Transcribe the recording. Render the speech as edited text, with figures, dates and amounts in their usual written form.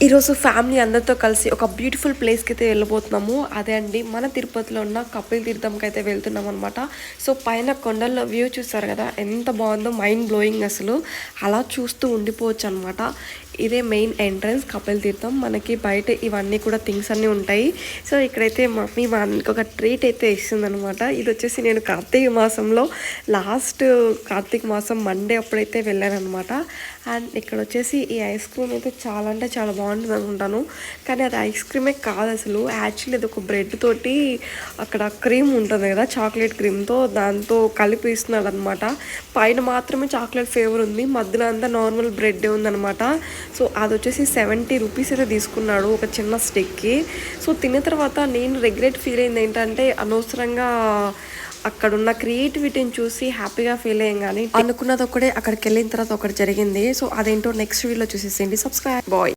ఈరోజు ఫ్యామిలీ అందరితో కలిసి ఒక బ్యూటిఫుల్ ప్లేస్కి అయితే వెళ్ళబోతున్నాము. అదే అండి మన తిరుపతిలో ఉన్న కపిల్ తీర్థంకి అయితే వెళ్తున్నాం అనమాట. సో పైన కొండల్లో వ్యూ చూస్తారు కదా, ఎంత బాగుందో, మైండ్ బ్లోయింగ్. అసలు అలా చూస్తూ ఉండిపోవచ్చు అనమాట. ఇదే మెయిన్ ఎంట్రన్స్ కపిల్ తీర్థం. మనకి బయట ఇవన్నీ కూడా థింగ్స్ అన్నీ ఉంటాయి. సో ఇక్కడైతే మమ్మీ మనకి ఒక ట్రీట్ అయితే ఇస్తుంది అనమాట. ఇది వచ్చేసి నేను కార్తీక మాసంలో లాస్ట్ కార్తీక మాసం మండే అప్పుడైతే వెళ్ళాను అనమాట. అండ్ ఇక్కడ వచ్చేసి ఈ ఐస్ క్రీమ్ అయితే చాలా అంటే చాలా బాగుంటుంది అనుకుంటాను. కానీ అది ఐస్ క్రీమే కాదు అసలు. యాక్చువల్లీ అది ఒక బ్రెడ్ తోటి అక్కడ క్రీమ్ ఉంటుంది కదా, చాక్లెట్ క్రీమ్తో దాంతో కలిపి ఇస్తున్నాడు అనమాట. పైన మాత్రమే చాక్లెట్ ఫ్లేవర్ ఉంది, మధ్యలో అంతా నార్మల్ బ్రెడ్ ఉందనమాట. సో అది వచ్చేసి 70 రూపీస్ అయితే తీసుకున్నాడు ఒక చిన్న స్టిక్కి. సో తిన్న తర్వాత నేను రిగ్రెట్ ఫీల్ అయింది ఏంటంటే, అనవసరంగా అక్కడ ఉన్న క్రియేటివిటీని చూసి హ్యాపీగా ఫీల్ అయ్యాం, కానీ అనుకున్నది ఒకటే, అక్కడికి వెళ్ళిన తర్వాత ఒకటి జరిగింది. సో అదేంటో నెక్స్ట్ వీడియోలో చూసేసేయండి. Subscribe bye.